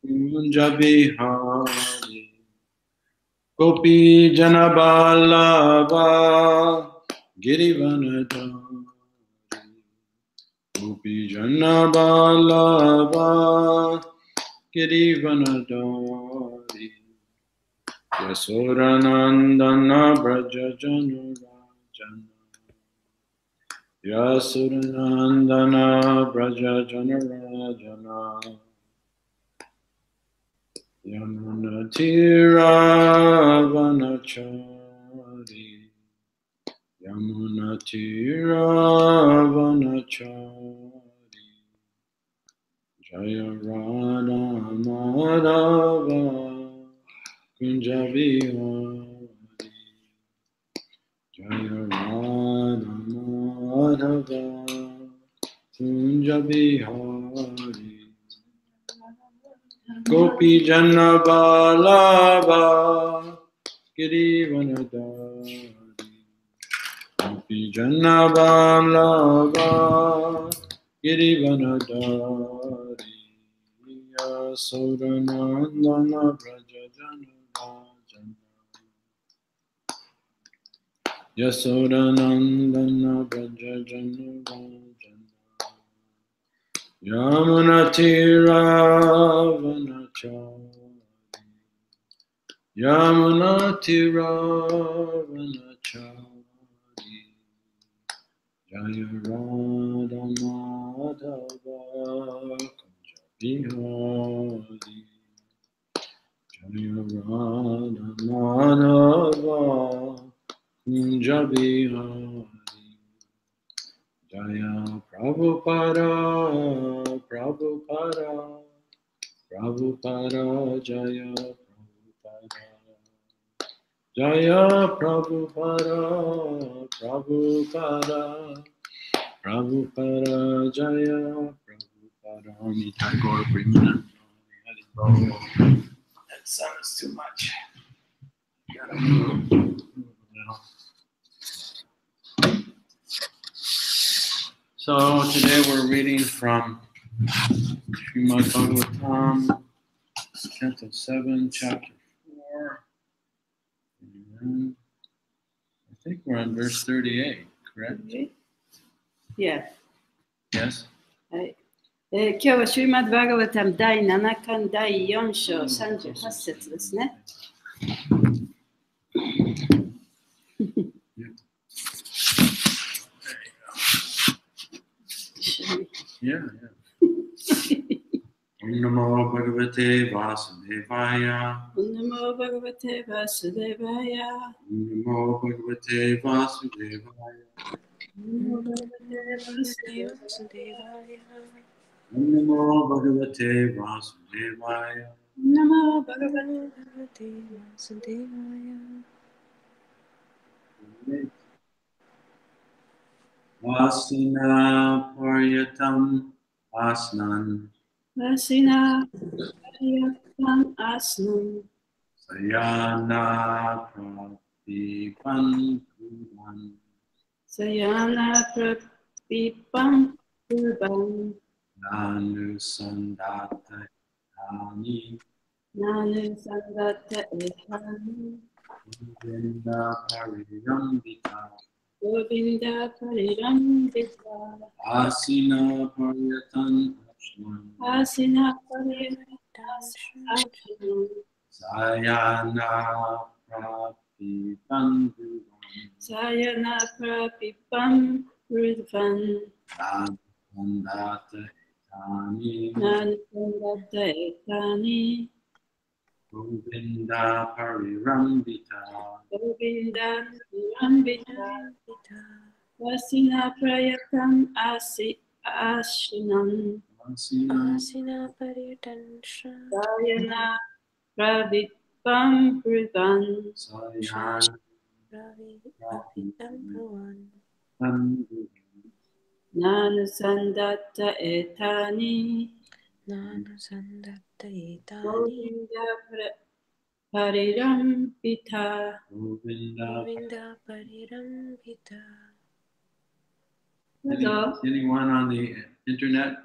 Kunjabihari Gopi Janabalava Girivanadari Gopi Janabalava Girivanadari Yasodanandana Braja Janurajana Yasodanandana Braja Janurajana Yamunatiravanachari Yamunatiravanachari Jaya Radha Madhava Kunjabihari Jaya Radha Madhava Kunjabihari Gopi Janabalava Girivanadari Gopi Janabalava Girivanadari Yasodanandana Braja Janurajana Yasodanandana Braja Janurajana Yamunatiravanachari Yamunatiravanachari Jaya Radha Madhava Kunjabihari Jaya Radha Madhava Kunjabihari Jaya Prabhupada, Prabhupada, Prabhupada, Jaya Prabhupada, Jaya Prabhupada, Prabhupada, Prabhupada, Jaya Prabhupada. Nitai Gaur Premanand. That sounds too much. Gotta move. So today we're reading from Srimad Bhagavatam, Canto 7, Chapter 4. And I think we're on verse 38, correct? Yes. Yes? はい。今日はシュリマッド・バーガバタム第7巻第4章38節ですね。Yeah, yeah. Om Namo Bhagavate Vasudevaya. Om Namo Bhagavate Vasudevaya. Om Namo Bhagavate Vasudevaya. Om Namo Bhagavate Vasudevaya. Om Namo Bhagavate Vasudevaya. Om Namo Bhagavate Vasudevaya. Vasina Paryatam Asnan. Vasina Paryatam Asnam. Sayana Pratipan Kuman. Sayana Prapipam Kurban. Nanu Sandata Ani. Nanu Sandata Ekani. Govinda Parirambita. Govinda Parirambita. Asina Paryatan Ashnan. Asina Paryatam Asnam. Sayana Pratipan Kuman. Sayana Prapipam Kurban. Nanu Sandata Ekani. Nanu Sandata Ekani. Govinda Parirambita. Govinda Parirambita. Vasina Prayatam Ashinam. Asina Paritan Sayana Prabhipam Pruvan. Sayana Pravitam Pravan. Nanu Sandata Etani. Nanu Sandatta Etani. Govinda Parirambita. Govinda Govinda Parirambita. どうぞ。 Anyone on the internet?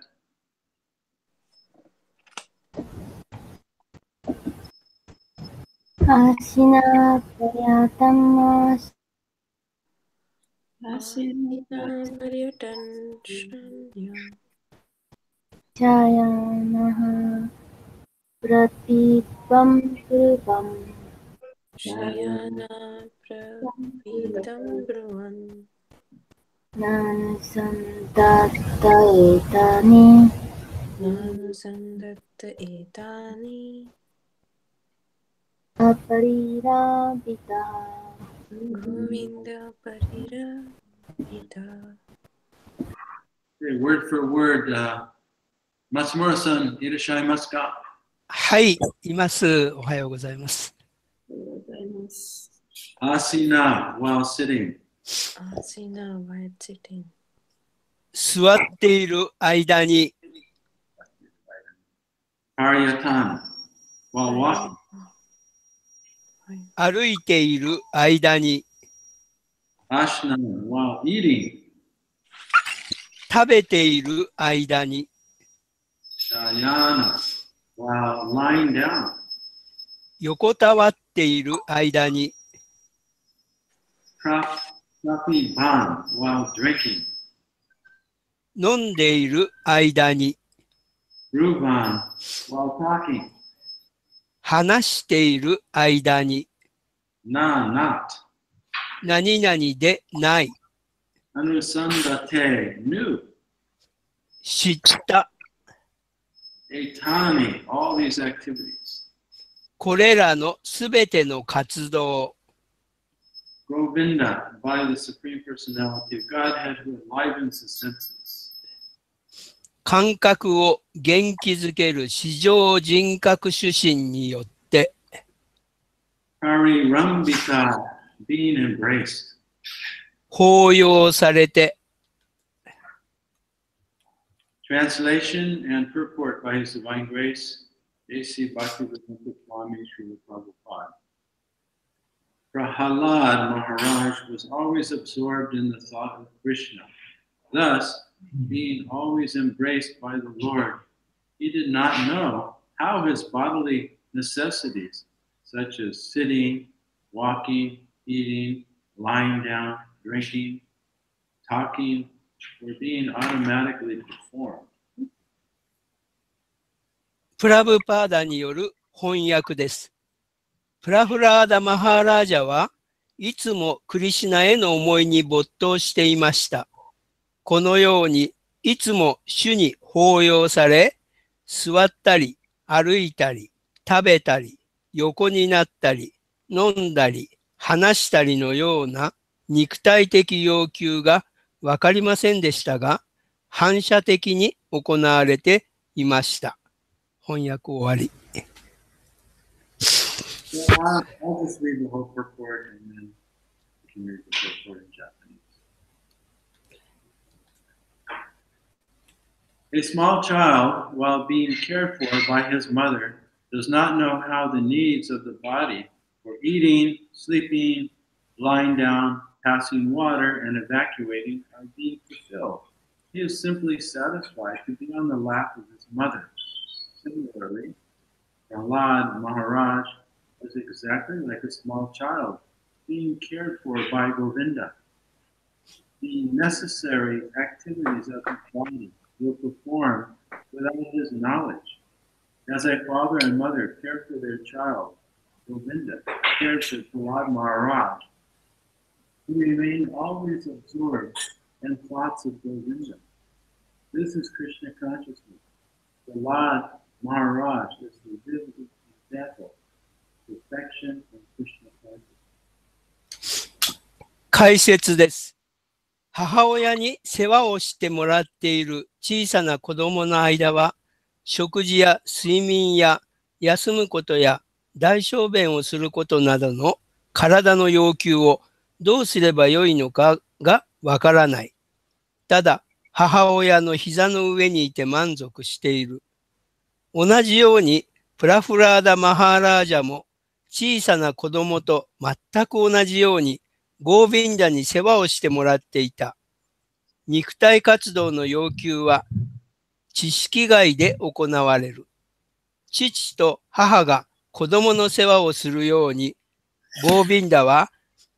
アシナプヤタマシチャヤナハプラティバンプルバン Shayana Prapitam Bruvan ナナサンダッタエタニ Nanu Sandatta Etani アパリラビタ Govinda Parira Ita. Okay, word for word. Matsumura-san, irashaimasu ka? はい、います。おはようございます。ありがとうございます。 Asina while sitting. Asina while sitting. 座っている間に、 Paryatan while walking. 歩いている間に、 Ashna while eating. 食べている間に、 Shayana while lying down. 横たわっている間に、 Prapiban while drinking. 飲んでいる間に、 Ruvan while talking. 話している間に、 Na not. 何々でない、 Anusandate new. 知った、 Etani, all these activities. これらのすべての活動、 Govinda, by the Supreme Personality of Godhead who enlivens the senses. 感覚を元気づける至上人格主神によって、 Parirambita, being embraced. 抱擁されて、 Translation and purport by His Divine Grace, A.C. Bhaktivedanta Swami Srila Prabhupada. Prahalad Maharaj was always absorbed in the thought of Krishna. Thus, being always embraced by the Lord, he did not know how his bodily necessities, such as sitting, walking, eating, lying down, drinking, talking, were being automatically performed. プラブパーダによる翻訳です。プラフラーダ・マハーラージャはいつもクリシュナへの思いに没頭していました。このようにいつも主に抱擁され、座ったり、歩いたり、食べたり、横になったり、飲んだり、話したりのような肉体的要求がわかりませんでしたが、反射的に行われていました。翻訳終わり。So I'll just read the whole purport and then you can read the purport in Japanese. A small child, while being cared for by his mother, does not know how the needs of the body for eating, sleeping, lying down, passing water, and evacuating are being fulfilled. He is simply satisfied to be on the lap of his mother. Similarly, Prahlad Maharaj was exactly like a small child being cared for by Govinda. The necessary activities of his body will perform without his knowledge. As a father and mother care for their child, Govinda cared for Prahlad Maharaj. He remained always absorbed in thoughts of Govinda. This is Krishna consciousness. Prahlad Maharaj is the vivid example of perfection and Krishna consciousness. 解説です。母親に世話をしてもらっている小さな子供の間は、食事や睡眠や休むことや大小便をすることなどの体の要求をどうすればよいのかがわからない。ただ、母親の膝の上にいて満足している。同じように、プラフラーダ・マハーラージャも小さな子供と全く同じようにゴービンダに世話をしてもらっていた。肉体活動の要求は知識外で行われる。父と母が子供の世話をするように、ゴービンダは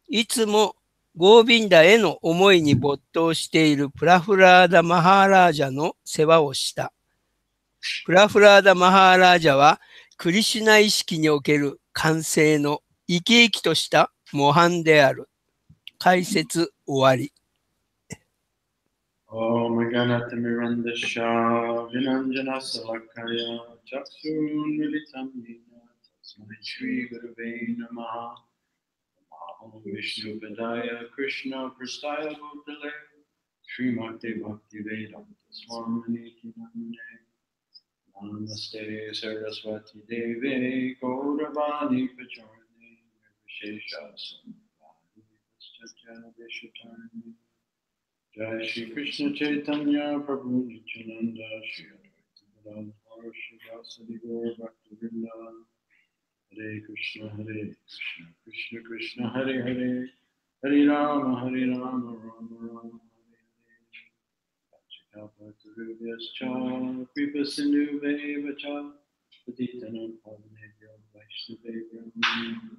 いつもゴービンダへの思いに没頭しているプラフラーダ・マハーラージャの世話をした。プラフラーダ・マハーラージャはクリシュナ意識における完成の生き生きとした模範である。解説終わり。Om Ganata Miranda Shah Vinanjana Salakaya Chaksun Militam Nina Tasmai Shri Gurave Namaha Om Vishnu Padaya Krishna Prastaya Bhutale Srimati Bhakti Vedanta Swamini Kinande Namaste Saraswati Deve Gauravani Pacharane Vishesha Samvani Paschatya Vishatani Jai Shri Krishna Chaitanya Prabhu Nityananda Shri Advaita Gadadhar Shri Vasadi Gaur Bhaktivinoda Hare Krishna Hare Krishna Krishna Krishna Hare Hare Hare Rama Rama Rama Hare Hare Pachikapataruvyascha Kripa Sindhu Vacha Patitanam Pavanebhyo Vaishnavebhyo Namo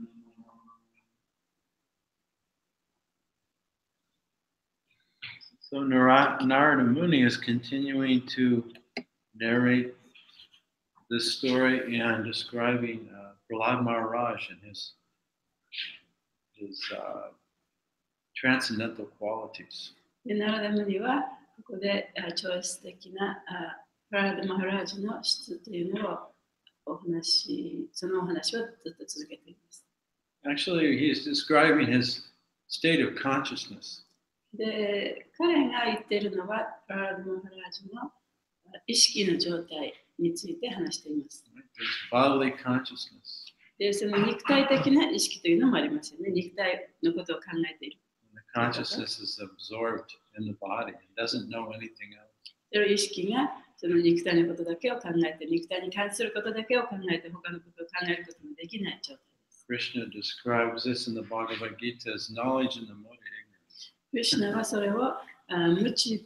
So Narada Muni is continuing to narrate this story and describing Prahlad Maharaj and his transcendental qualities. ナラダムニはここで超越的なプララダ・マハラージャの質というのをそのお話をずっと続けています。Actually, he's describing his state of consciousness. で、彼が言っているのはプララダ・マハラージャの意識の状態について話しています。Bodily consciousness. で、その肉体的な意識というのもありますよね。肉体のことを考えている。The consciousness is absorbed in the body. It doesn't know anything else. その意識がその肉体のことだけを考えて、肉体に関することだけを考えて、他のことを考えることもできない状態です。Krishna describes this in the Bhagavad Gita as knowledge in the mode of ignorance. クリシュナはそれを無知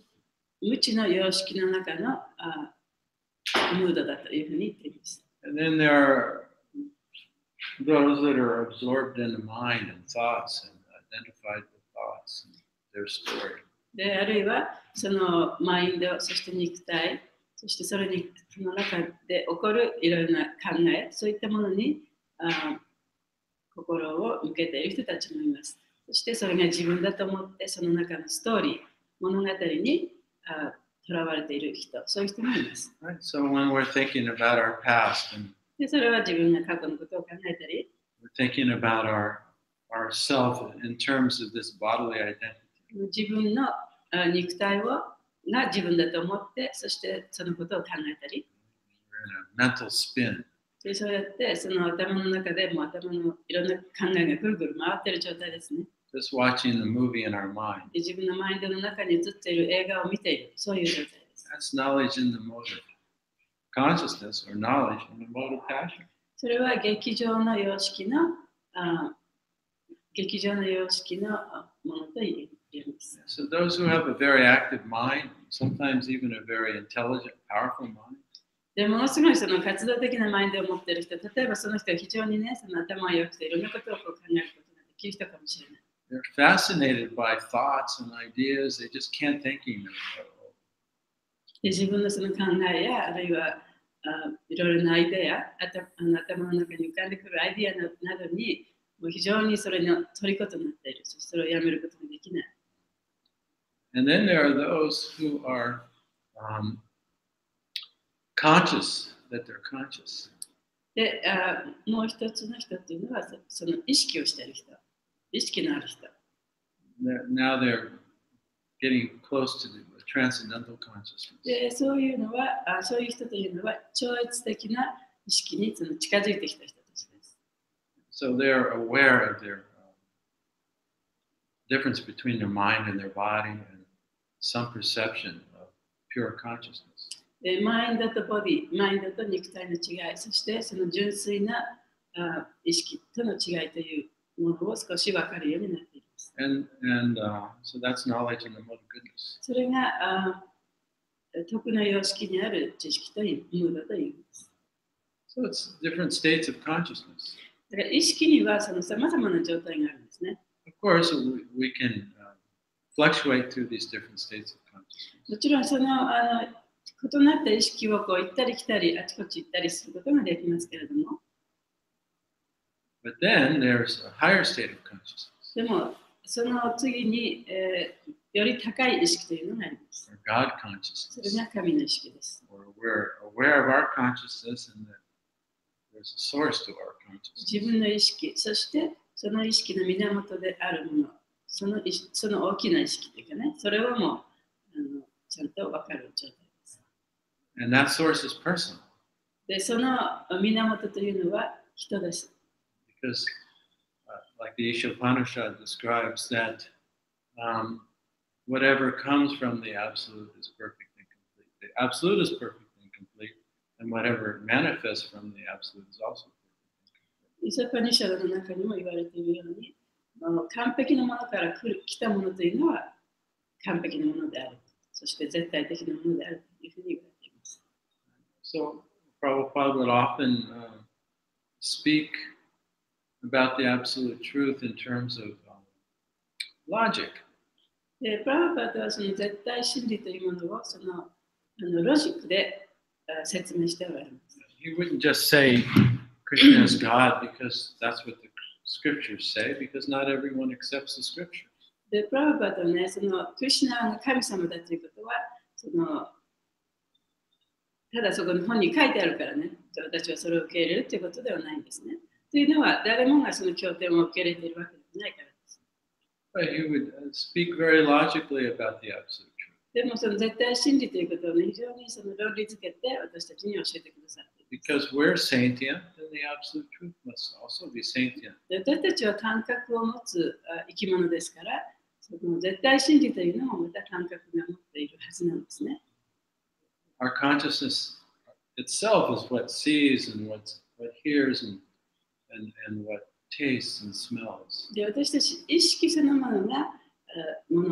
の様式の中のムードだというふうに言っています。And then there are those that are absorbed in the mind and thoughts and identified with thoughts and their story. で、あるいはそのマインド、そして肉体、そしてその中で起こるいろいろな考え、そういったものに心を向けている人たちもいます。そしてそれが自分だと思って、その中のストーリー、物語にとらわれている人、そういう人もいます。Right? So when we're thinking about our past and で、それは自分が過去のことを考えたり、we're thinking about our self in terms of this bodily identity. 自分の肉体が自分だと思って、そしてそのことを考えたり、We're in a mental spin. でそうやってその頭の中でも頭のいろんな考えがぐるぐる回っている状態ですね。Just watching the movie in our mind. で自分のマインドの中に映っている映画を見ている、そういう状態です。That's knowledge in the mode of consciousness or knowledge in the mode of passion. それは劇場の様式のものと言えます。So those who have a very active mind, sometimes even a very intelligent, powerful mind, でものすごいその活動的なマインドを持っている人、例えばその人は非常にね、その頭が良くていろんなことを考えることができる人かもしれない。they're fascinated by thoughts and ideas. They just can't think anymore. で自分のその考えや、あるいはいろいろなアイデア、頭の中に浮かんでくるアイデアなどに、もう非常にそれの虜となっている。そしてそれをやめることができない。And then there are those who are conscious that they're conscious. で、もう一つの人っていうのは、その意識をしている人、意識のある人。Now they're getting close to the transcendental consciousness. で、そういう人というのは、超越的な意識に近づいてきた人たちです。So they're aware of their difference between their mind and their body and some perception of pure consciousness. でマインドとボディ、マインドと肉体の違い、そしてその純粋な意識との違いというものを少し分かるようになっています。す。So that's knowledge in the mode of goodness. それが徳の様式にある知識というムードというんです。So it's different states of consciousness. だから意識にはその様々な状態があるんですね。Of course, we can fluctuate through these different states of consciousness. もちろんその異なった意識をこう行ったり来たりあちこち行ったりすることができますけれども、But then there's a higher state of consciousness. でもその次に、より高い意識というのがあります。Or God それ consciousness. が神の意識です。Or we're aware of our consciousness and that there's a source to our consciousness. 自分の意識、そしてその意識の源であるもの、その大きな意識というかね、それはもうちゃんと分かる状態です。And that source is personal. で、その源というのは人です。Because like the Isha Upanishad describes that whatever comes from the Absolute is perfect and complete. The Absolute is perfect and complete, and whatever manifests from the Absolute is also perfect and complete. イサパニシャドの中にも言われているように、完璧なものから来たものというのは完璧なものである。そして絶対的なものであるというふうに言われています。So Prabhupada would often speak about the absolute truth in terms of logic. で、プラブパートはその絶対真理というものをそのロジックで説明しておられます。He wouldn't just say Krishna is God because that's what the scriptures say, because not everyone accepts the scriptures. で、プラブパートはね、そのクリシュナが神様だということは、ただそこに本に書いてあるからね、私はそれを受け入れるということではないんですね。というのは、誰もがその経典を受け入れているわけではないからです。But he would speak very logically about the absolute truth. でも、その絶対真理ということを、ね、非常にその論理づけて私たちに教えてくださっています。Because we're sentient, then the absolute truth must also be sentient. で、私たちは感覚を持つ生き物ですから、その絶対真理というのもまた感覚が持っているはずなんですね。Our consciousness itself is what sees and what hears and what tastes and smells. で、私たち意識そのものがも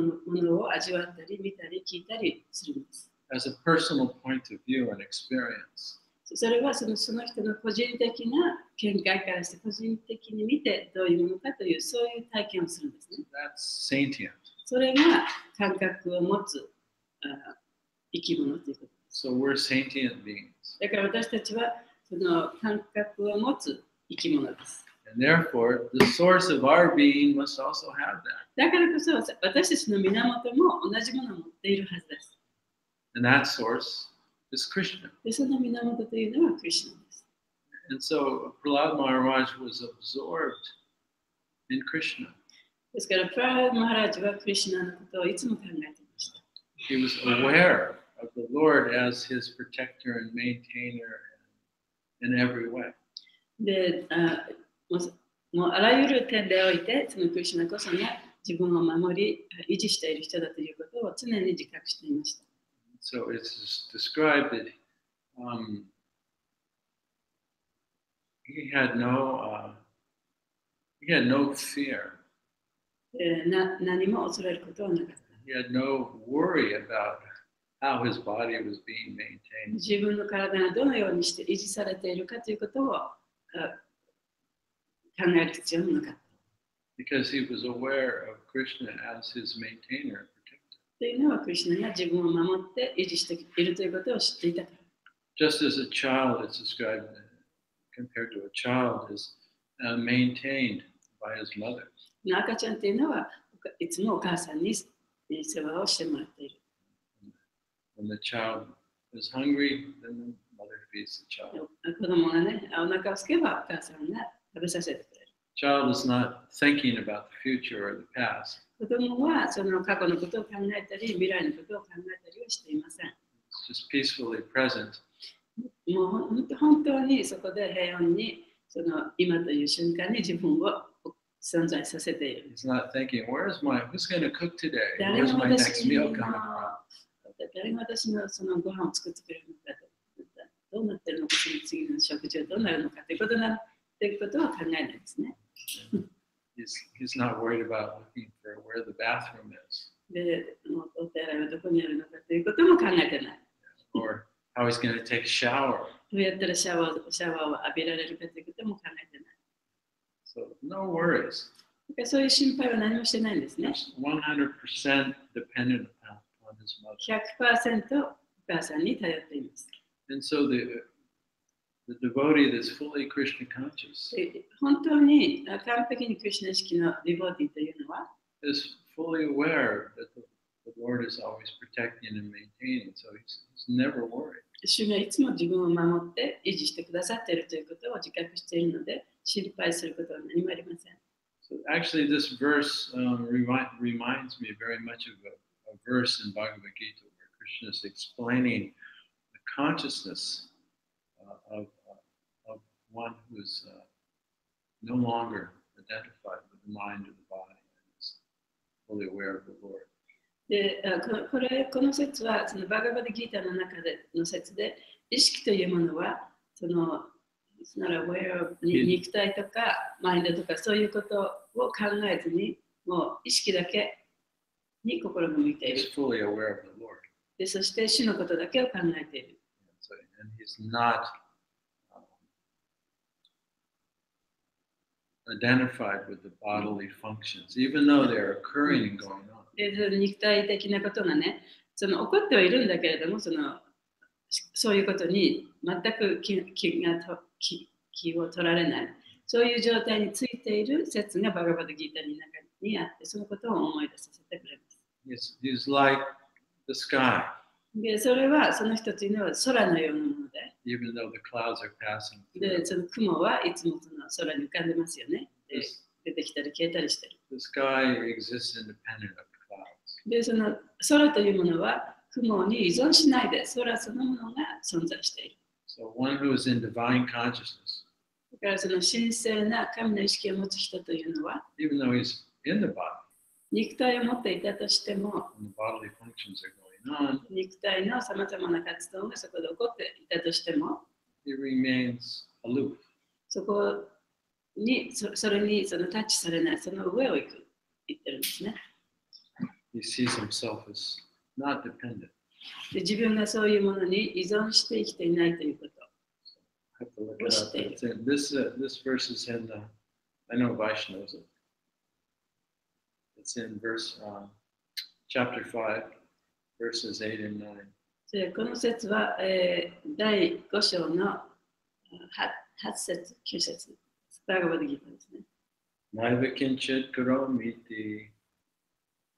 のを味わったり見たり聞いたりするんです。As a personal point of view and experience. それはその人の個人的な見解からして個人的に見てどういうものかというそういう体験をするんですね。That's sentient. それが感覚を持つ生き物ということです。So we're sentient beings. だから私たちはその感覚を持つ生き物です。And therefore, the source of our being must also have that. だからこそ私たちの源も同じものを持っているはずです。And that source is Krishna. で、その源というのはクリシュナです。And so Prahlad Maharaj was absorbed in Krishna. ですから、プラハマハラジはクリシュナのことをいつも考えていました。He was aware of the Lord as his protector and maintainer in every way. で、もうあらゆる点でおいて、そのクリシュナこそが自分を守り、維持している人だということを常に自覚していました。So it's described that he had no fear. 何も恐れることはなかった。He had no worry about how his body was being maintained. 自分の体がどのようにして維持されているかということを考える必要もなかった。Because he was aware of Krishna as his maintainer and protector. というのは、クリシュナが自分を守って維持しているということを知っていたから。Just as a child is described, compared to a child, is maintained by his mother. 赤ちゃんというのはいつもお母さんに世話をしてもらっている。When the child is hungry, then the mother feeds the child. 子供がね、お腹を空けばお母さんが食べさせてくれる。Child is not thinking about the future or the past. 子供はその過去のことを考えたり、未来のことを考えたりはしていません。It's just peacefully present. もう本当にそこで平穏にその今という瞬間に自分を存在させている。He's not thinking, who's going to cook today? 誰 Where's が my 私 next の meal coming from? 誰が私のそのご飯を作ってくれるのかどうなってるのか、その次の食事はどうなるのかということは考えないですね。he's not worried about looking for where the bathroom is で、もうお手洗いはどこにあるのかということも考えてない。or how he's going to take a shower. どうやったらシャワーを浴びられるかということも考えてない。So no worries. だからそういう心配は何もしてないんですね。He's 100% dependent upon his mother. 100% お母さんに頼っています。And so the devotee that's fully Krishna conscious 本当に完璧にクリシュナ意識のディボーティーというのは、is fully aware that the Lord is always protecting and maintaining, so he's never worried. 主がいつも自分を守って維持してくださっているということを自覚しているので、心配することは何もありません。So actually, this verse reminds me very much of a verse in Bhagavad Gita where Krishna is explaining the consciousness of one who is no longer identified with the mind or the body and is fully aware of the Lord. でこの説はそのバガバディギータの中での説で、意識というものはそのaware of 肉体とかマインドとかそういうことを考えずに、もう意識だけに心が向いている。He's fully aware of the Lord. でそして主のことだけを考えている。And he's not identified with the bodily functions, even though they're occurring and going on. で肉体的なことがね、起こってはいるんだけれども、そういうことに全く気を取られない、そういう状態についている説がバガバドギータの中にあって、そのことを思い出させてくれます。He's like the sky. でそれはその人というのは空のようなもので、even though the clouds are passing through. でその雲はいつもその空に浮かんでますよね。で出てきたり消えたりしてる。The sky exists independent of the clouds. でその空というものは雲に依存しないで空そのものが存在している。So one who is in divine consciousness, だからその神聖な神の意識を持つ人というのは、even though he's in the body, 肉体を持っていたとしても、 and the bodily functions are going on, 肉体のさまざまな活動がそこで起こっていたとしても、 he remains aloof. そこにそれにタッチされない、その上を行く、言ってるんですね。He sees himself as not dependent. で自分がそういうものに依存して生きていないということ。I have to look it up. It's in, this verse is in, I know Vaishnav knows it. It's in chapter 5, verses 8 and 9. この説は、第5章の8節、9節、バガバドギータですね。Naiva kinchit karomiti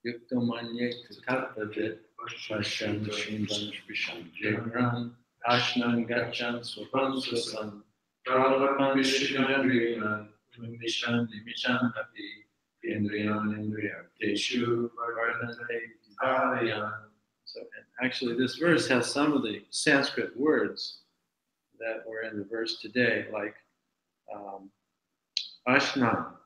yukto manye tattavit pashan shimban shpisham jagran ashnan gachan swapam swasan pralapan vishyandriyan mishan nimishan api indriyan indriyateshu vardhante divarayan. So actually this verse has some of the Sanskrit words that were in the verse today, like ashnan.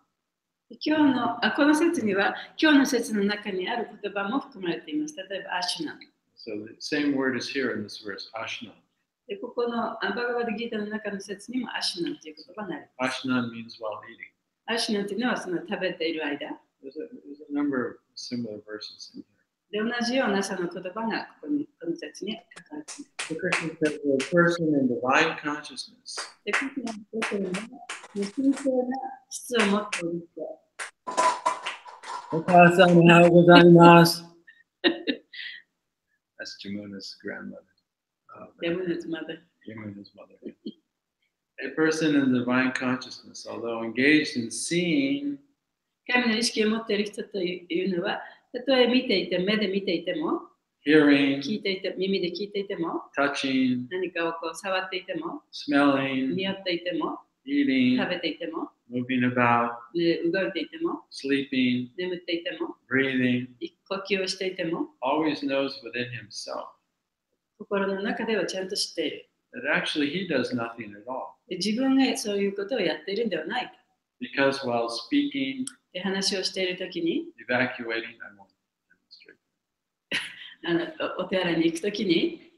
この説には、今日の説の中にある言葉も含まれています。例えば、アシュナン。So the same word is here in this verse, ashnan. でここのバガバドギータの中の説にもアシュナンという言葉があります。Ashnan means while eating. アシュナンというのはその食べている間。There's a number of similar verses in here. で同じようなその言葉がこの説に書かれています。The Christian says the person in divine consciousness でクリスチャンの人は神聖な質を持っている人。お母さんおはようございます。That's Jamuna's grandmother. Yamuna's mother. Yamuna's mother. A person in divine consciousness, although engaged in seeing, 神の意識を持っている人というのは、たとえ見ていて、目で見ていても、hearing, 聞いていて、耳で聞いていても、 touching, 何かをこう触っていても、 smelling, 匂っていても、 eating, 食べていても、 moving about, 動いていても、 sleeping, 眠っていても、 breathing, 呼吸をしていても、 always knows within himself 心の中ではちゃんと知っている。that actually he does nothing at all. 自分がそういうことをやっているんではない。Because while speaking, で話をしているときに、 evacuating, I won't demonstrate. お手洗いに行くときに、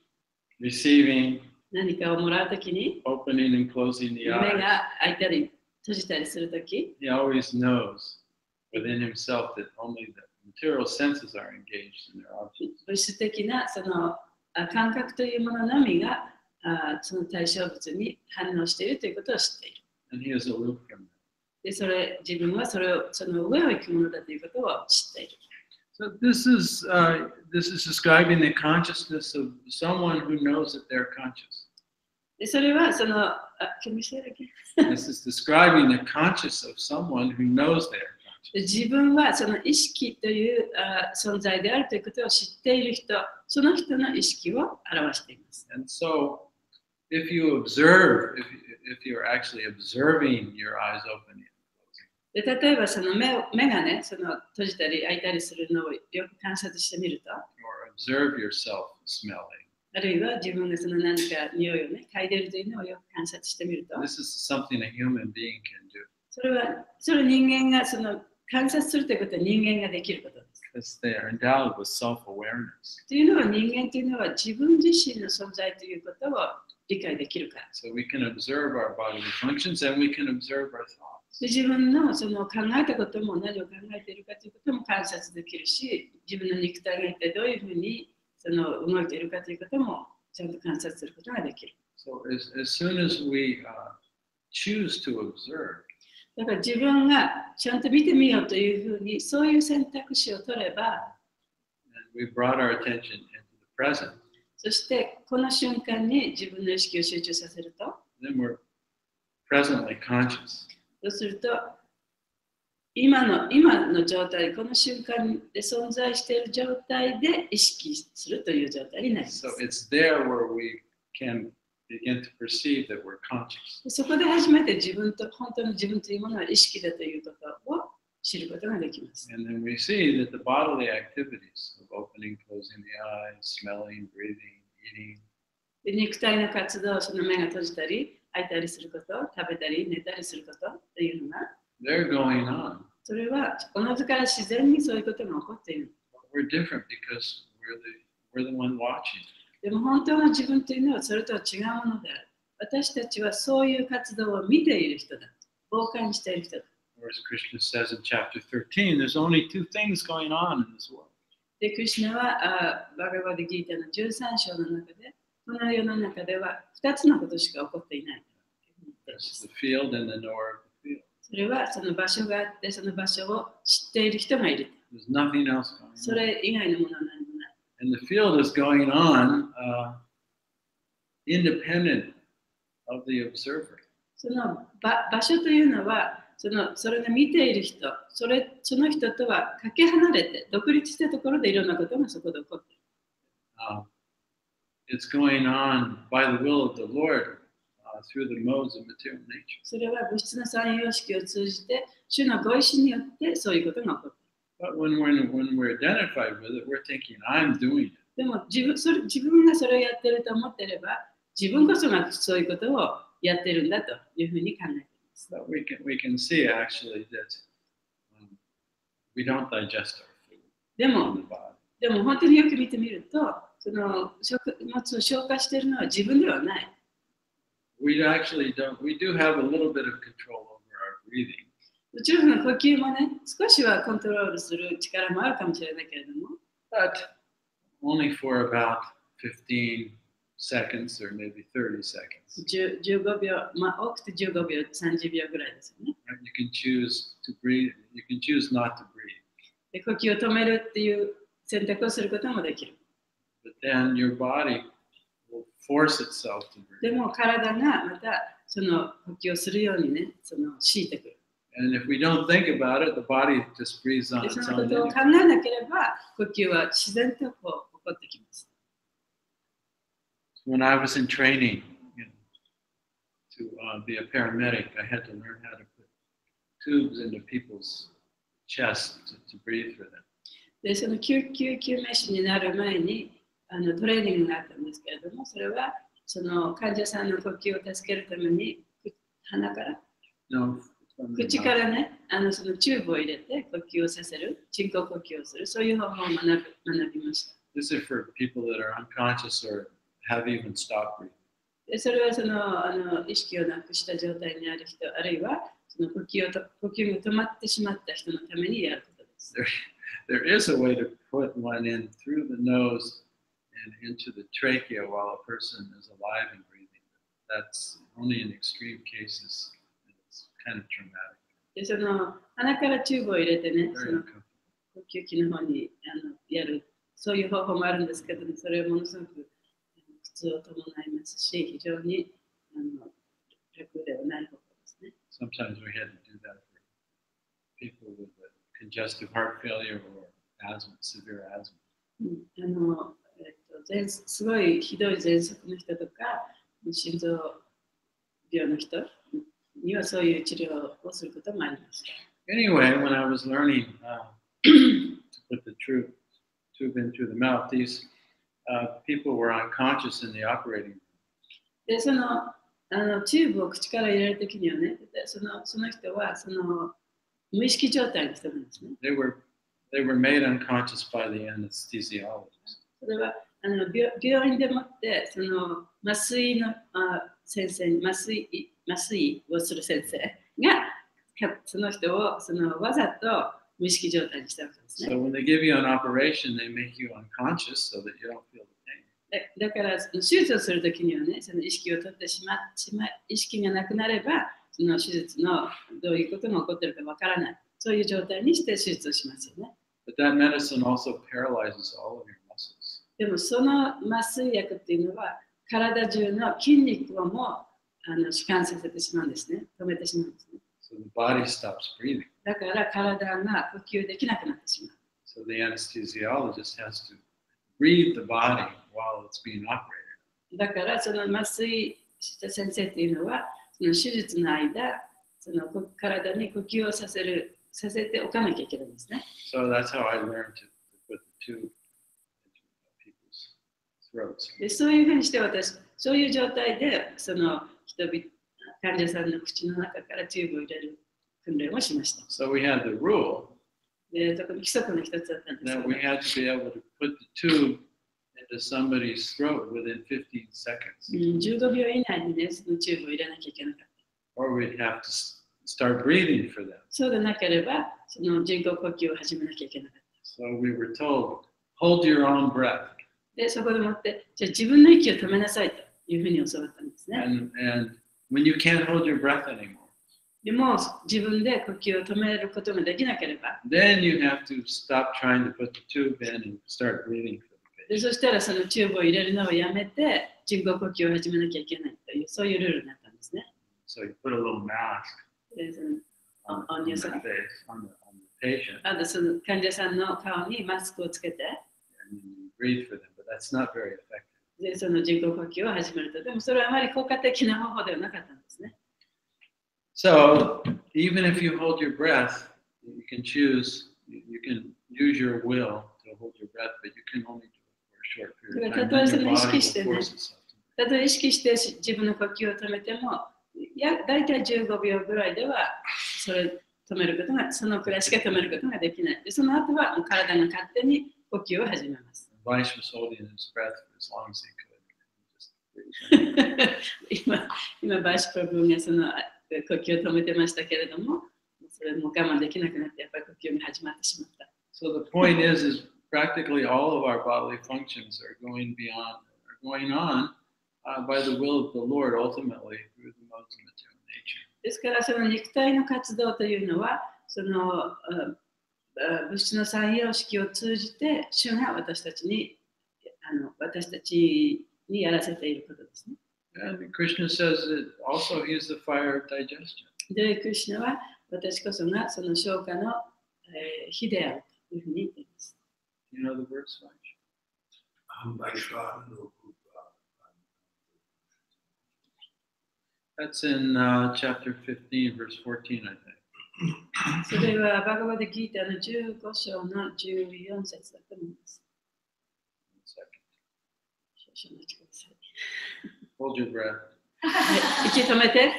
Receiving, 何かをもらうときに、 opening and closing the 目 eyes, が開いたり閉じたりするとき、 he always knows within himself that only the material senses are engaged in their objects. 物質的なその感覚というもののみがその対象物に反応しているということを知っている。And he is aloof from that. で、自分はその上を行くものだということを知っている。So this is describing the consciousness of someone who knows that they're conscious. で、それはcan we say it again? This is describing the conscious of someone who knows they're conscious. 自分はその意識という存在であるということを知っている人、その人の意識を表しています。And so, if you observe, if you're actually observing your eyes opening and closing, で、例えばその目がね、その閉じたり開いたりするのをよく観察してみると、 or observe yourself smelling, あるいは自分がその何か匂いをね、嗅いでいるというのをよく観察してみると、 this is something a human being can do それを人間がその観察するということは人間ができることです。 because they are endowed with self-awareness. というのは人間というのは自分自身の存在ということを理解できるから。So we can observe our bodily functions and we can observe our thoughts. で、自分のその考えたことも何を考えているかということも観察できるし、自分の肉体が一体どういうふうにその動いているかということもちゃんと観察することができる。So as soon as we choose to observe, だから自分がちゃんと見てみようというふうにそういう選択肢を取れば、 and we brought our attention into the present, そしてこの瞬間に自分の意識を集中させると、 then we're presently conscious. そうすると今の状態、この瞬間で存在している状態で意識するという状態になります。 So it's there where we can begin to perceive that we're conscious. そこで初めて本当の自分というものは意識だということを知ることができます。 And then we see that the bodily activities of opening, closing the eyes, smelling, breathing, eating, で、肉体の活動、その目が閉じたり、開いたりすること、食べたり、寝たりすることというのが、 they're going on. それはおのずから自然にそういうことが起こっている。 But we're different because we're the one watching. でも本当の自分というのはそれとは違うものである。私たちはそういう活動を見ている人だ。傍観している人だ。Or as Krishna says in chapter 13, there's only two things going on in this world. で、クリシュナはバガバディギータの13章の中で、この世の中では2つのことしか起こっていない。 There's the field and the knower of the field. それはその場所があって、その場所を知っている人がいる。 There's nothing else going そ on. れ以外のものは何もない。 And the field is going on independent of the observer. その場所というのは、それが見ている人、その人とはかけ離れて、独立したところでいろんなことがそこで起こっている。It's going on by the will of the Lord through the modes of material nature. それは物質の三様式を通じて、主のご意志によってそういうことが起こっている。 But when we're identified with it, we're thinking, I'm doing it. でも自分がそれをやってると思っていれば、自分こそがそういうことをやってるんだというふうに考えています。 But we can see actually that we don't digest our food で in も the body. 本当によく見てみると、その食物を消化しているのは自分ではない。 We actually don't. We do have a little bit of control over our breathing. もちろん呼吸もね、少しはコントロールする力もあるかもしれないけれども、 But only for about 15 seconds or maybe 30 seconds. 15秒、多くて15秒、30秒ぐらいですよね。 Right? You can choose to breathe. You can choose not to breathe. で、呼吸を止めるっていう選択をすることもできる。 But then your body will force itself to で breathe. も体がまたその呼吸をするようにね、強いてくる。 And if we don't think about it, the body just breathes on で、そ its のこ own. とを anyway. 考えなければ、呼吸は自然と起こってきます。 When I was in training to be a paramedic, I had to learn how to put tubes into people's chests to breathe through them. で、その救命士になる前にトレーニングがあったんですけれども、それはその患者さんの呼吸を助けるために鼻から No, 口からね、そのチューブを入れて呼吸をさせる、人工呼吸をする、そういう方法を学びました。 This is for people that are unconscious or have even stopped breathing. で、それはその意識をなくした状態にある人、あるいはその呼吸が止まってしまった人のためにやることです。There is a way to put one in through the nose and into the trachea while a person is alive and breathing. That's only in extreme cases. It's kind of traumatic. で、その鼻からチューブを入れてね、その呼吸器の方にやる、そういう方法もあるんですけども、それはものすごく苦痛を伴いますし、非常に楽ではない方法ですね。Sometimes we had to do that for people with congestive heart failure or asthma, severe asthma. すごいひどい喘息の人とか、心臓病の人にはそういう治療をすることもありました。Anyway, when I was learning to put the tube into the mouth, these people were unconscious in the operating room. で、そのチューブを口から入れるときにはね、その人は無意識状態の人なんですね。They were made unconscious by the anesthesiologist. それは病院でもってその麻酔の先生に麻酔をする先生がその人をわざと無意識状態にしたわけですね。So when they give you an operation, they make you unconscious so that you don't feel the pain. だから手術をするときにはね、その意識を取ってしま意識がなくなれば、その手術のどういうことが起こっているかわからない。そういう状態にして手術をしますよね。But that medicine also paralyzes all of your muscles. でもその麻酔薬っていうのは体中の筋肉をも弛緩させてしまうんですね。止めてしまうんですね。So the body stops breathing. だから体が呼吸できなくなってしまう。So the anesthesiologist has to breathe the body while it's being operated. だからその麻酔した先生っていうのはその手術の間、その体に呼吸をさせておかなきゃいけないんですね。So that's how I learned to put the tube into people's throats. で、そういうふうにしてそういう状態でその患者さんの口の中からチューブを入れる訓練をしました。So we had the rule で、そこに規則の一つだったんですけ that ど、 we had to be able to put the tube into somebody's throat within 15 seconds. 15秒以内にね、そのチューブを入れなきゃいけなかった。Or we'd have to start breathing for them. そうでなければ、その人工呼吸を始めなきゃいけなかった。So we were told, hold your own breath. で、そこでもって、じゃあ自分の息を止めなさいというふうに教わったんですね。And when you can't hold your breath anymore, でも自分で呼吸を止めることができなければ、 then you have to stop trying to put the tube in and start breathing for the で patient. そしたらそのチューブを入れるのをやめて人工呼吸を始めなきゃいけないというそういうルールになったんですね。 So you put a little mask でその on your the side. face, on the patient, あとその患者さんの顔にマスクをつけて、 and you breathe for them, but that's not very effective. でその人工呼吸を始めると、でもそれはあまり効果的な方法ではなかったんですね。 So even if you hold your breath, you can choose, you can use your will to hold your breath, but you can only do it for a short period of time. Then your body will force itself to. たとえ意識して自分の呼吸を止めても、だいたい15秒ぐらいではそれ止めることが、そのくらいしか止めることができない。でその後はもう体が勝手に呼吸を始めます。Vice was holding his breath for as long as he could. 今バイシュプラブーがその呼吸を止めてましたけれども、それも我慢できなくなってやっぱり呼吸が始まってしまった。So the point is practically all of our bodily functions are going on by the will of the Lord ultimately through the modes of material nature. ですからその肉体の活動というのはその物質の三様式を通じて主が私たちにやらせていることですね。And Krishna says that also he is the fire of digestion. で、クリシュナは私こそがその消化の火であるというふうに言っています。You know the verse, That's in chapter 15, verse 14, I think. それはバガバデギータの15章の14節だと思います。One second. 少々お待ちください。Hold your breath. はい、息止めて。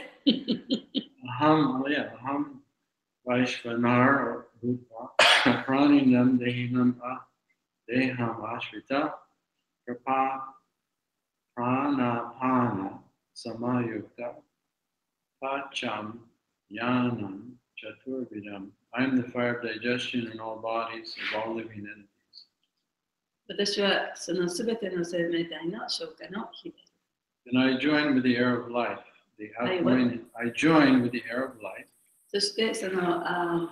Aham Vaishvanar Rupa Praninam Dehinam Ashvita Pranapana Samayukta Pacham Yanam Chaturvidam. I am the fire of digestion in all bodies of all living entities. 私はそのすべての生命体の消化の火です。And I join with the air of life. I join with the air of life. そしてその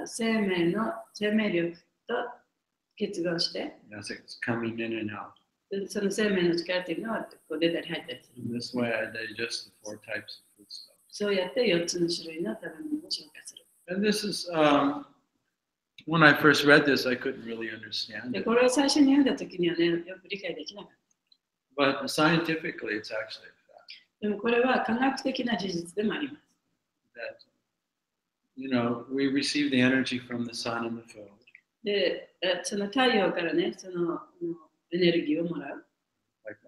生命力と結合して、As it's coming in and out. その生命の力というのはこう出たり入ったりする。In this way, I digest the 4 types of foodstuff. そうやって4つの種類の食べ物を消化する。And this is, when I first read this, I couldn't really understand で it. これを最初に読んだときにはね、よく理解できなかった。But scientifically, it's actually a fact でもこれは科学的な事実でもあります。that, we receive the energy from the sun and the food. で、その太陽からね、そのエネルギーをもらう。Like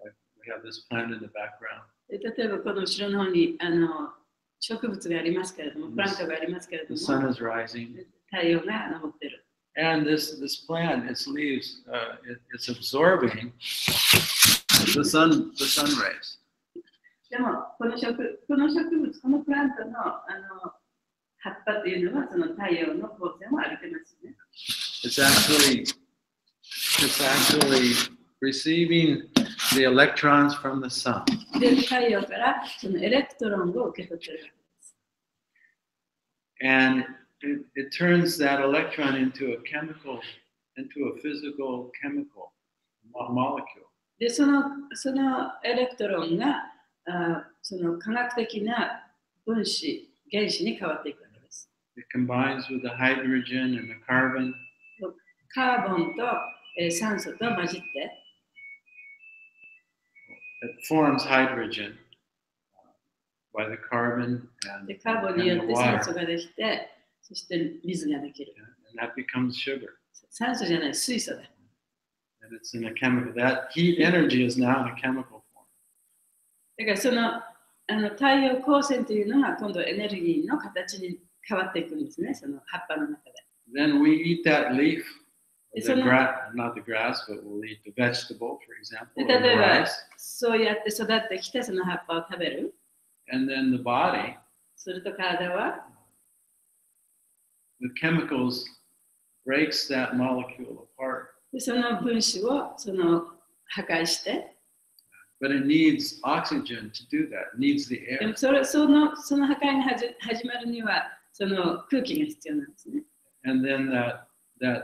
we have this plant in the background. で例えばこの後ろの方に植物がありますけれども、プラントがありますけれど The も、 sun is rising. 太陽が昇ってる。And this plant, its leaves, it's absorbing the sun rays. でもこの植物、このプラントの葉っぱっていうのはその太陽の光線を浴びてますね。It's actually receiving the electrons from the sun. で、太陽からそのエレクトロンを受け取ってるわけです。And it turns that electron into a physical chemical molecule. で、そのエレクトロンがその科学的な分子、原子に変わっていくわけです。It combines with the hydrogen and the carbon. カーボンと酸素と混じって、It forms hydrogen by the carbon でカーボンによって酸素ができて、そして水ができる。and that becomes sugar. 酸素じゃない、水素だ。And it's in a chemical. That heat energy is now in a chemical form. だからその太陽光線というのが今度エネルギーの形に変わっていくんですね、その葉っぱの中で。Then we eat that leaf, So not the grass, but we'll eat the vegetable, for example, で or the 例えば rice. そうやって育ってきてその葉っぱを食べる。And then the body, すると体は the chemicals breaks that molecule apart. でその分子を破壊して、But it needs oxygen to do that. It needs the で air. もその破壊が始まるにはその空気が必要なんですね。And then that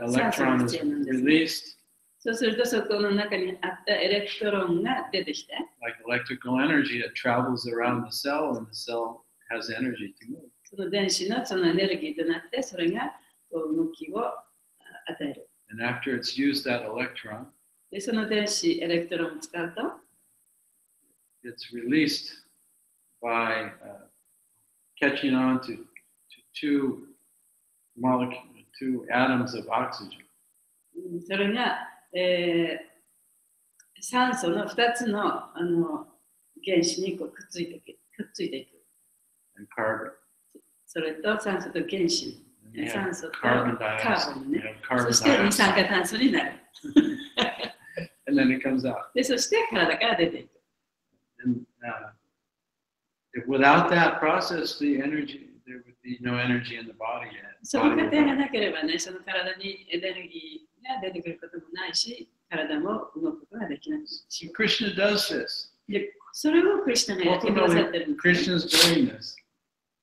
electron is released, そうするとそこの中にあったエレクトロンが出てきて、 like electrical energy. It travels around the cell, and the cell has energy to move. その電子のそのエネルギーとなってそれがこう動きを与える。And after it's used that electron, でその電子エレクトロンを使うと、 it's released by catching on to two atoms of oxygen. それが、酸素の2つの原子にこうくっついていく。And carbon. それと酸素と原子、 And you 酸 have 素と carbon カー dioxide. ボン You ね。 have carbon そして二酸化 dioxide. 炭素になる。 And then it comes out. でそして体から出ていく。And without that process, there would be no energy in the body yet. その過程がなければね、その体にエネルギーが出てくることもないし、体も動くことができない。 See, Krishna does this. でそれをクリシュナがやってくださってるん Ultimately, です、 Krishna's doing this.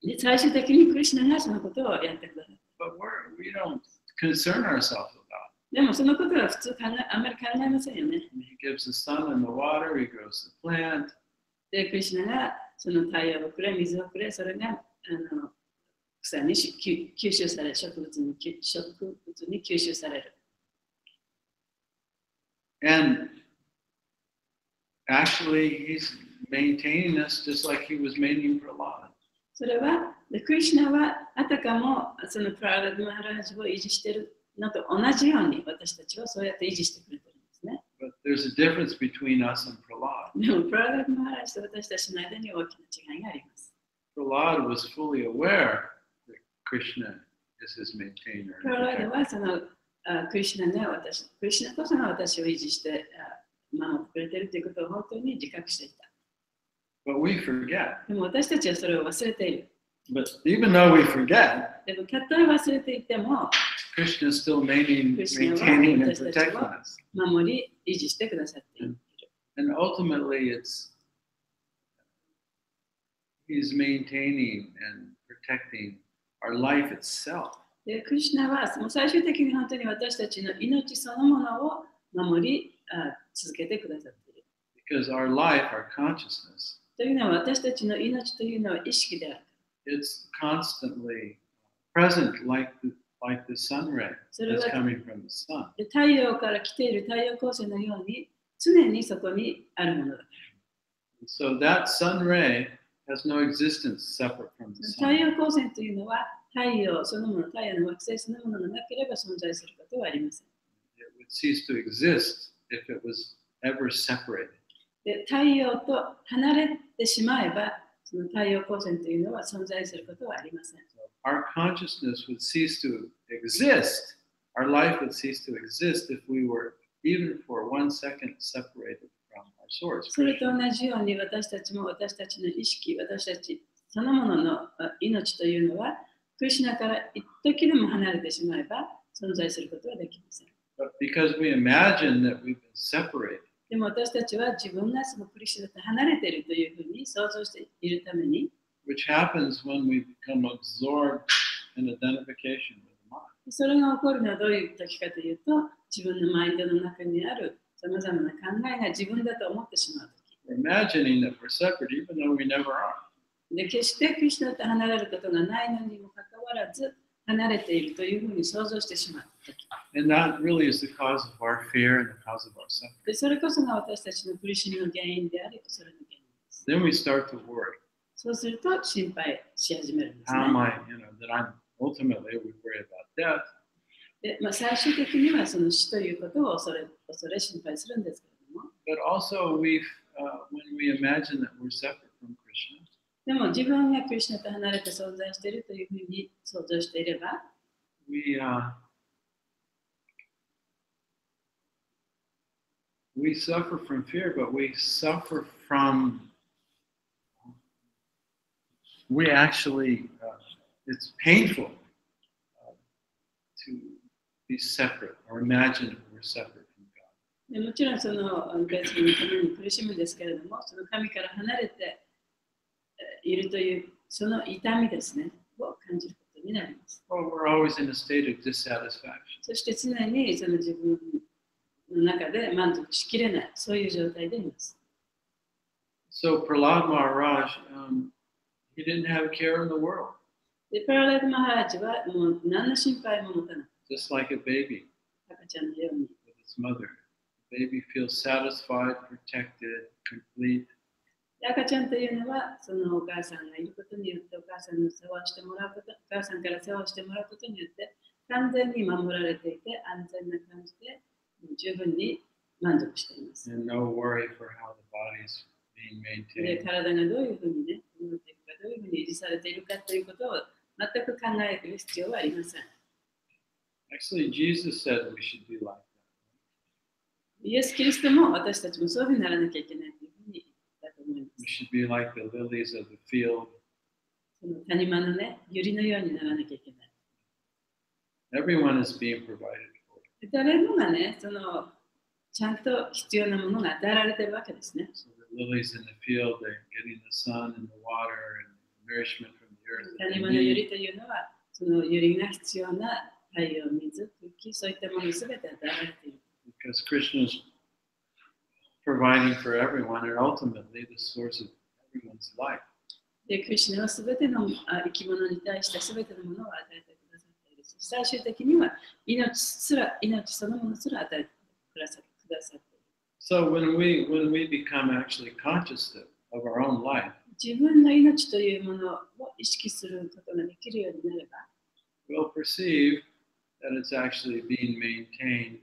で最終的にクリシュナがそのことをやってくださる。 But we don't concern ourselves about it. でもそのことは普通あんまり考えませんよね。 He gives the sun and the water, he grows the plant. で、クリシュナがその太陽をくれ、水をくれ、それが草に吸収される、植物に吸収される。And actually, he's maintaining this just like he was maintaining Prahlad. それは、クリシュナはあたかもそのプララダ・マハラージを維持しているのと同じように私たちはそうやって維持してくれてるんですね。But there's a difference between us and Prahlad. でも、プララダ・マハラージと私たちの間に大きな違いがあります。Prahlad was fully aware that Krishna is his maintainer. プララダはそのクリシュナこそが私を維持して守ってくれているということを本当に自覚していた。But we forget. でも私たちはそれを忘れている。But even though we forget, でもたとえ忘れていても、 Krishna is still maintaining and protecting us. 守り、維持してくださっている。And ultimately, He's maintaining and protecting our life itself. でクリシュナはもう最終的に本当に私たちの命そのものを守り続けてくださっている。Because our life, our consciousness, というのは私たちの命というのは意識である。it's constantly present like the sun ray that's coming from the sun. で太陽から来ている太陽光線のように常にそこにあるものだから。So that sun ray has no existence separate from the 太 sun. 陽光線というのは太陽そのもの、太陽の惑星そのものがなければ存在することはありません。It would cease to exist if it was ever separated. で太陽と離れてしまえば、その太陽光線というのは存在することはありません。Our consciousness would cease to exist. Our life would cease to exist if we were even for 1 second separated from our source. それと同じように私たちも私たちの意識、私たちそのものの命というのは、クリシュナから一時でも離れてしまえば存在することはできません。But because we imagine that we've been separated, でも私たちは自分がそのクリシュナと離れているというふうに想像しているために、which happens when we become absorbed in identification with the mind. それが起こるのはどういう時かというと、自分のマインドの中にあるさまざまな考えが自分だと思ってしまう時。We're imagining that we're separate even though we never are. で決してクリシュナと離れることがないのにもかかわらず、離れているというふうに想像してしまう時。And that really is the cause of our fear and the cause of our suffering. でそれこそが私たちの苦しみの原因であり、それの原因です。 Then we start to worry. そうすると心配し始めるんです How am ね。 I, that I'm ultimately we worry about death. で最終的にはその死ということを恐れ心配するんですけれども、 But also when we imagine that we're separate from Krishna, でも自分がクリシュナと離れて存在しているというふうに想像していれば、we suffer from fear, but we suffer from, we actually, it's painful to be separate or imagine that we're separate from God. でもちろんその別のために苦しむですけれども、その神から離れているというその痛みですね、を感じることになります。Well, we're always in a state of dissatisfaction. そして常にその自分の中で満足しきれない、そういう状態でいます。So Prahlad Maharaj, he didn't have care in the world. で、プララダ・マハラジはもう何の心配も持たなかっ Just like a baby た赤ちゃんのように。 with its mother. The baby feels satisfied, protected, complete. で赤ちゃんというのは、そのお母さんがいることによって、お母さんの世話をしてもらうこと、お母さんから世話をしてもらうことによって、完全に守られていて、安全な感じで、十分に満足しています。 And no worry for how the body's being で、 maintained. 体がどういうふうにね、戻っていくか、どういうふうに維持されているかということを全く考える必要はありません。Actually, Jesus said we should be like that. イエス・キリストも私たちもそういうふうにならなきゃいけないというふうに言ったと思いま We す。 should be like the lilies of the field. その谷間のね、百合のようにならなきゃいけない。 Everyone is being provided for. で誰もがね、そのちゃんと必要なものが与えられているわけですね。 So the lilies in the field, they're getting the sun and the water and nourishment from the earth. that 谷 they 間の百 need. 合というのは、その百合が必要な太陽、水、空気、そういったものすべて与えられている。 Because Krishna is providing for everyone and ultimately the source of everyone's life. で、クリシュナはすべての生き物に対してすべてのものを与えてくださっている。最終的には命そのものすら与えてくださっている。 So when we become actually conscious of our own life, 自分の命というものを意識することができるようになれば、 we'll perceive that it's actually being maintained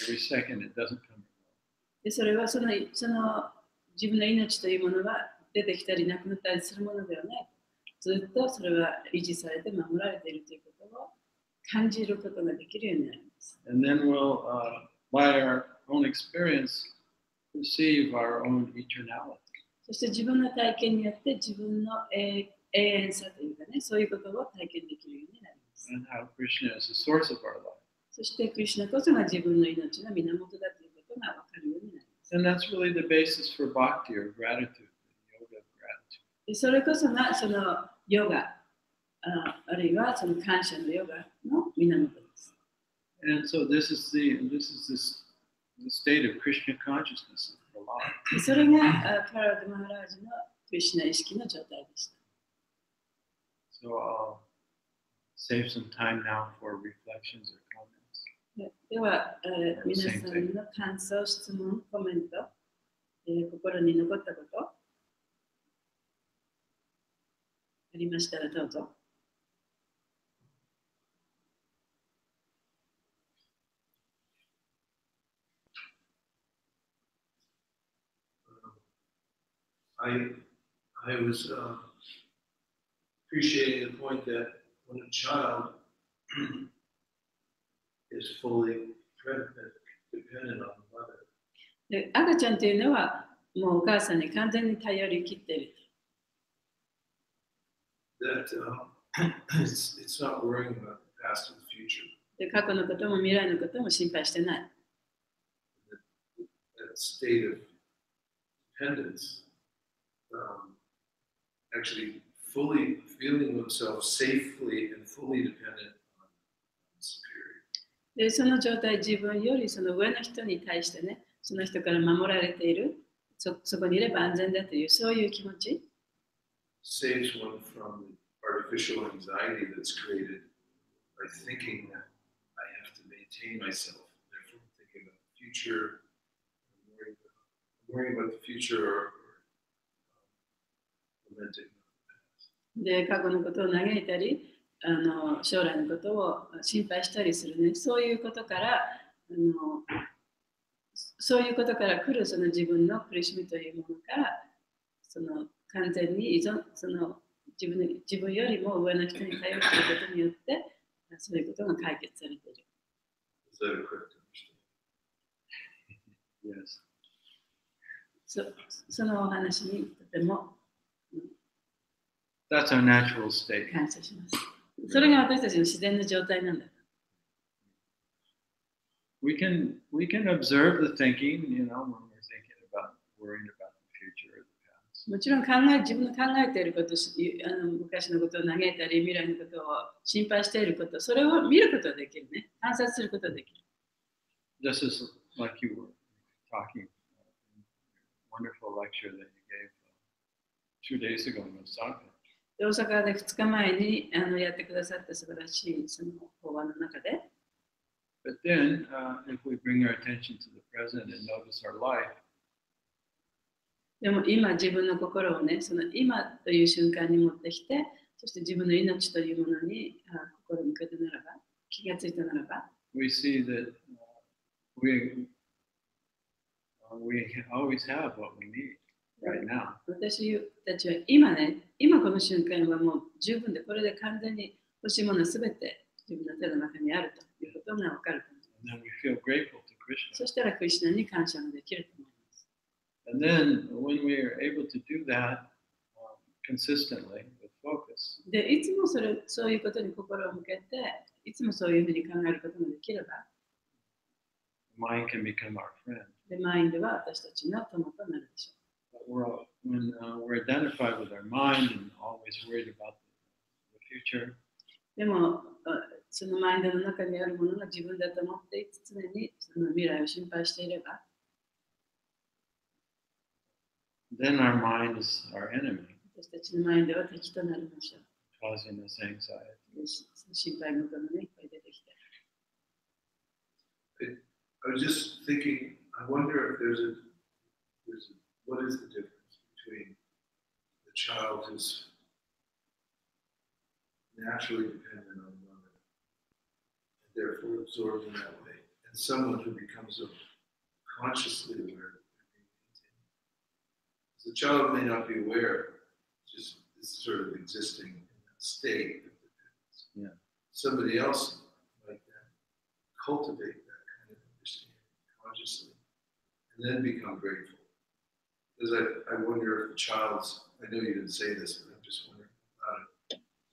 every second. It doesn't come and go. でそれはその自分の命というものは出てきたりなくなったりするものではない。ずっとそれは維持されて守られているということを感じることができるようになります。 And then we'll, by our own experience, perceive our own eternality. そして自分の体験によって自分の永永遠さというかね、そういうことを体験できるようになります。And how Krishna is the source of our life. そしてクリシュナこそが自分の命の源だということが分かるようになります。And that's really the basis for bhakti or gratitude, the yoga of gratitude. でそれこそがそのヨガ、あるいはその感謝のヨガの源です。And so this is the state of Krishna consciousness of the life. でそれがパラダマハラージのクリシュナ意識の状態でした。So I'll save some time now for reflections or comments. では、皆さんの感想、質問、コメント、心に残ったことありましたらどうぞ。I was appreciating the point that when a child is fully dependent on the mother, で赤ちゃんというのはもうお母さんに完全に頼り切っている。that it's not worrying about the past and the future. で過去のことも未来のことも心配してない。That state of dependence, actually fully feeling themselves safely and fully dependent on superior. でその状態、自分よりその上の人に対してね、その人から守られている、そこにいれば安全だという、そういう気持ち。Saves one from the artificial anxiety that's created by thinking that I have to maintain myself. Therefore, I'm thinking about the future, I'm worrying about the future or lamenting. で過去のことを嘆いたり、将来のことを心配したりするね、そういうことから来るその自分の苦しみというものから、その完全に依存、その自分よりも上の人に頼っていることによって、そういうことが解決されている。Is that a correct understanding? Yes. そのお話にとても That's our natural state. 感謝します。それが私たちの自然の状態なんだ。We can observe the thinking, when we're thinking about worrying about the future or the past. もちろん自分の考えていること、昔のことを嘆いたり、未来のことを心配していること、それを見ることができるね。観察することができる。Just as like you were talking, wonderful lecture that you gave 2 days ago in Osaka. 大阪で2日前にやってくださった素晴らしいその法話の中で、But then, if we bring our attention to the present and notice our life, でも今自分の心をね、その今という瞬間に持ってきて、そして自分の命というものに心を向けたならば、気がついたならば、we see that we always have what we need right now. 私たちは今この瞬間はもう十分で、これで完全に欲しいものすべて自分の手の中にあるということが分かると思います。And then we feel grateful to Krishna. そしたらクリシュナに感謝もできると思います。And then when we are able to do that consistently with focus, で、いつもそういうことに心を向けて、いつもそういうふうに考えることができれば、the mind can become our friend. で、マインドは私たちの友となるでしょう。When we're identified with our mind and always worried about the future, でも、そのマインドの中にあるものが自分だと思って常にその未来を心配していれば、then our mind is our enemy, 私たちのマインドは敵となりましょう。 causing us anxiety. 心配事がね、いっぱい出てきて。I was just thinking, I wonder if what is the difference between the child who's naturally dependent on the mother and therefore absorbed in that way, and someone who becomes consciously aware of being maintained? The child may not be aware, just is sort of existing in that state of dependence. Yeah. Somebody else might then cultivate that kind of understanding consciously and then become grateful. Because I wonder if the child's, I know you didn't say this, but I'm just wondering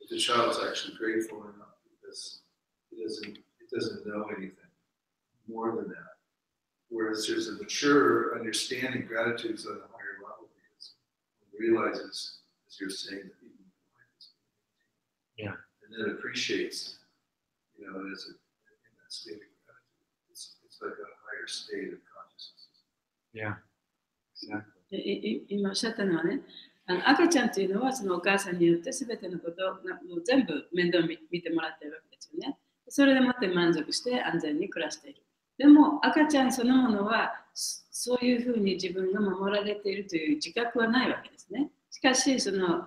But the child's actually grateful enough because it doesn't know anything more than that. Whereas there's a mature understanding, gratitude is on a higher level because it realizes, as you're saying, that even life is Yeah. and then appreciates, you know, as in that state of gratitude. It's like a higher state of consciousness. Yeah. Exactly. 今おっしゃったのはね、赤ちゃんというのはそのお母さんによって全てのことをもう全部面倒見てもらっているわけですよね。それでもって満足して安全に暮らしている。でも赤ちゃんそのものはそういうふうに自分が守られているという自覚はないわけですね。しかしその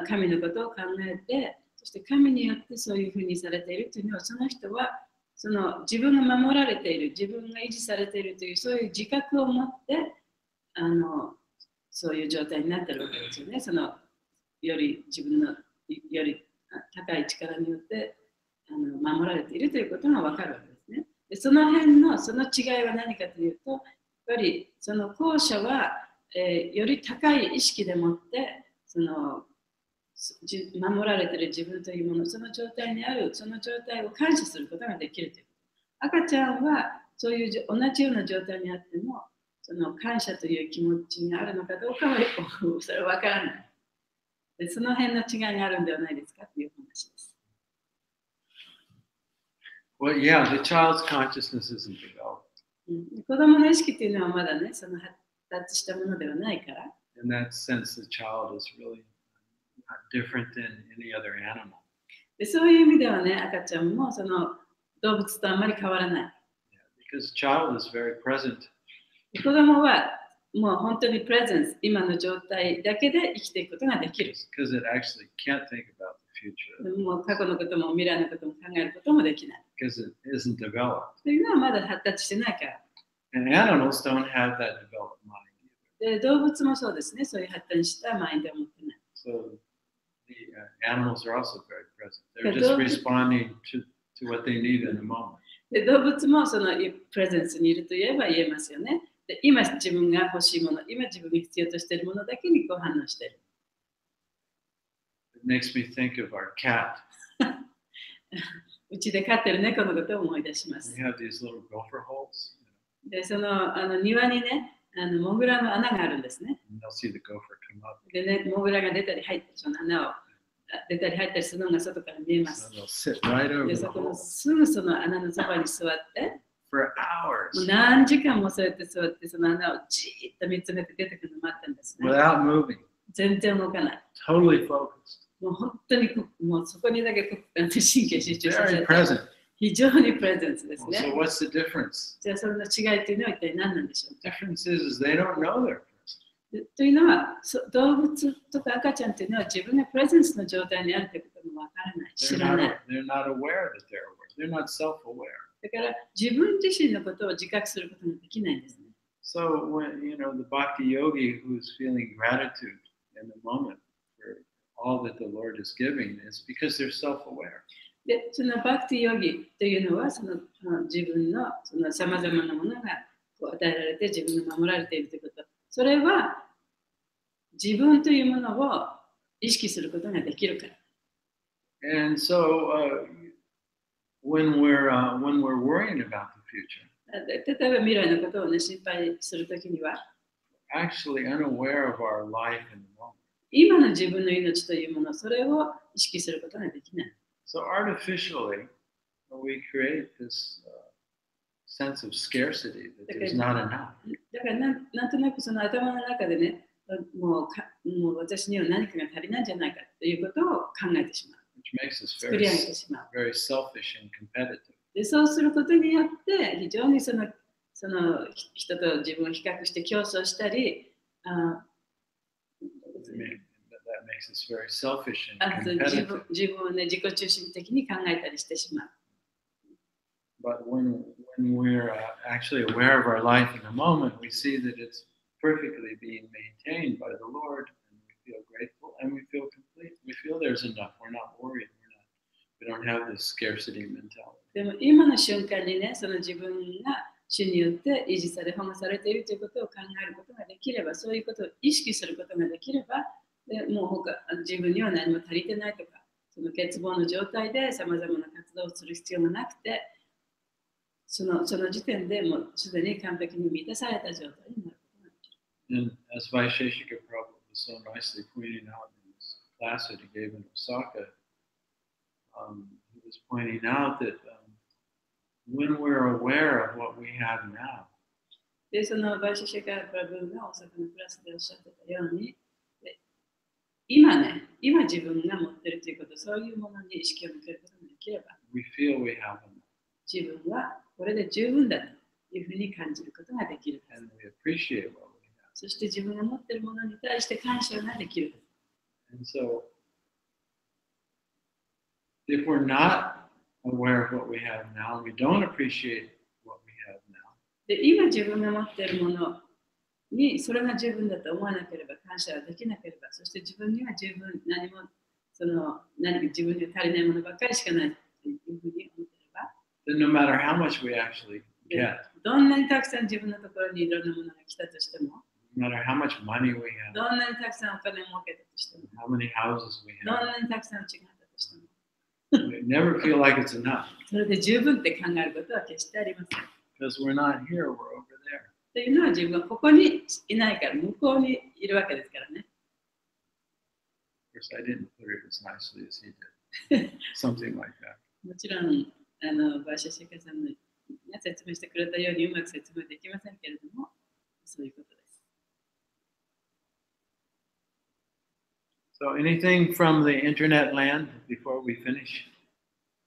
神のことを考えて、そして神によってそういうふうにされているというのは、その人はその自分が守られている、自分が維持されているというそういう自覚を持ってそういう状態になっているわけですよね。そのより自分のより高い力によって守られているということが分かるわけですね。でその辺のその違いは何かというと、やっぱりその後者は、より高い意識でもってその守られている自分というもの、その状態にある、その状態を感謝することができるということ。赤ちゃんはそういう同じような状態にあっても、その感謝という気持ちがあるのかどうかはそれは分からない。でその辺の違いがあるんではないですかという話です。Well, yeah, the child's consciousness isn't developed. 子供の意識というのはまだね、その発達したものではないから。In that sense, the child is really not different than any other animal. でそういう意味ではね、赤ちゃんもその動物とあまり変わらない。Yeah, because child is very present. 子供はもう本当にプレゼンス、今の状態だけで生きていくことができる。Because it actually can't think about the future. もう過去のことも未来のことも考えることもできない。Because it isn't developed. というのはまだ発達してないから。And animals don't have that developed mind either. で動物もそうですね、そういう発展したマインドを持ってない。So the animals are also very present. They're just responding to what they need in the moment. で動物もそのプレゼンスにいると言えば言えますよね。で今自分が欲しいもの、今自分が必要としているものだけにこう反応している。It makes me think of our cat. うちで飼ってる猫のことを思い出します。We have these little gopher holes. でその庭にね、モグラの穴があるんですね。And they'll see the gopher come up. でね、モグラが出たり入って、その穴を出たり入ったりするのが外から見えます。So they'll sit right over で the そこの hole すぐその穴のそばに座って、for もう hours 何時間もそうやって座って、その穴をじーっと見つめて出てくるのを待ったんですね。 without moving. 全然動かない。Totally focused. もう本当にもうそこにだけ神経集中させ Very て、 present. 非常にプレゼンスです Well, ね。 so what's the difference? じゃあその違いというのは一体何なんでしょう The difference is they don't know they're present. というのは、動物とか赤ちゃんというのは自分がプレゼンスの状態にあるということもわからない、知 They're らない。 not aware that they're aware. They're not self-aware. だから自分自身のことを自覚することができないんですね。So when the bhakti yogi who's feeling gratitude in the moment for all that the Lord is giving is because they're self-aware. で、そのバクティヨギというのはその自分のさまざまなものがこう与えられて自分が守られているということ。それは自分というものを意識することができるから。And so when we're worrying about the future, 例えば未来のことをね、心配するときには、actually unaware of our life in the moment. 今の自分の命というもの、それを意識することができない。So artificially, we create this sense of scarcity that there's not enough. だからなんとなくその頭の中でね、もう私には何かが足りないんじゃないかということを考えてしまう。Which makes us 作り上げてしまう。 very selfish and competitive. でそうすることによって非常にその人と自分を比較して競争したり、That makes us very selfish and あと competitive. 自分をね、自己中心的に考えたりしてしまう。But when we're actually aware of our life in the moment, we see that it's perfectly being maintained by the Lord, and we feel grateful and we feel complete. We feel there's enough. We're not worried. We don't have this scarcity mentality. でも今の瞬間にね、その自分が主によって維持され、保護されているということを考えることができれば、そういうことを意識することができれば、でもう自分には何も足りてないとか、その欠乏の状態でさまざまな活動をする必要がなくて、その時点でもうすでに完璧に満たされた状態になることができる。And as Vaisheshika Prabhu was so nicely pointing out in this class that he gave in Osaka, he was pointing out that when we're aware of what we have now, で、そのバイシェシェカプラブが大阪のクラスでおっしゃってたように、今自分が持っているということ、そういうものに意識を向けることができれば、we feel we have enough. 自分はこれで十分だというふうに感じることができる。And we appreciate what we have. そして自分が持っているものに対して感謝ができる。And so, if we're not aware of what we have now, and we don't appreciate what we have now, で、今自分が持っているものにそれが十分だと思わなければ、感謝はできなければ、そして自分には十分何か自分には足りないものばっかりしかないというふうに思っていれば、then no matter how much we actually get, どんなにたくさん自分のところにいろんなものが来たとしても、no matter how much money we have, どんなにたくさんお金を儲けたとしても、 how many houses we どん have, なにたくさん家があったとしても、 we never feel like it's enough それで十分って考えることは決してありません。 because we're not here, we're over there. というのは自分はここにいないから向こうにいるわけですからね。Of course, I didn't put it as nicely as he did. Something like that. もちろん、バーシャシェカさんが説明してくれたようにうまく説明できませんけれども、そういうことです。So, anything from the internet land before we finish?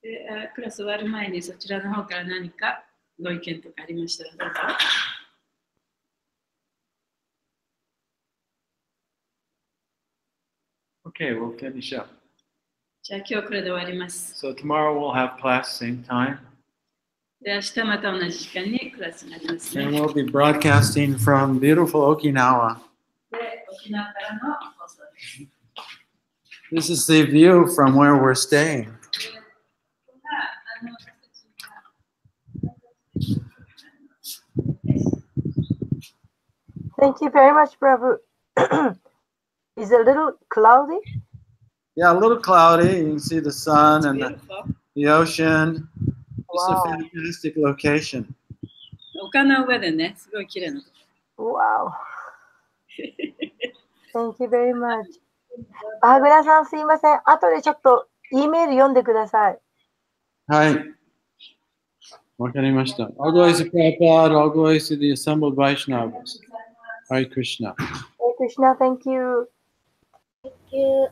で、クラス終わる前にそちらの方から何かご意見とかありましたらどうぞ。Okay, we'll finish up. じゃあ今日これで終わります。 So, tomorrow we'll have class same time. で、明日また同じ時間にクラスになりますね。 And we'll be broadcasting from beautiful Okinawa. で、沖縄からの放送です。 This is the view from where we're staying. で、ここが私たちが Thank you very much, Prabhu. Is it a little cloudy? Yeah, a little cloudy. You can see the sun and the ocean. It's a Wow. fantastic location. 丘の上でね、すごい綺麗なとこ Wow. Thank you very much. バグラさんすいません。後でちょっと E メール読んでください。はい。わかりました。All glories to Prabhupada, all glories to the assembled Vaishnavas. Hare Krishna. Hare Krishna, thank you. Thank you.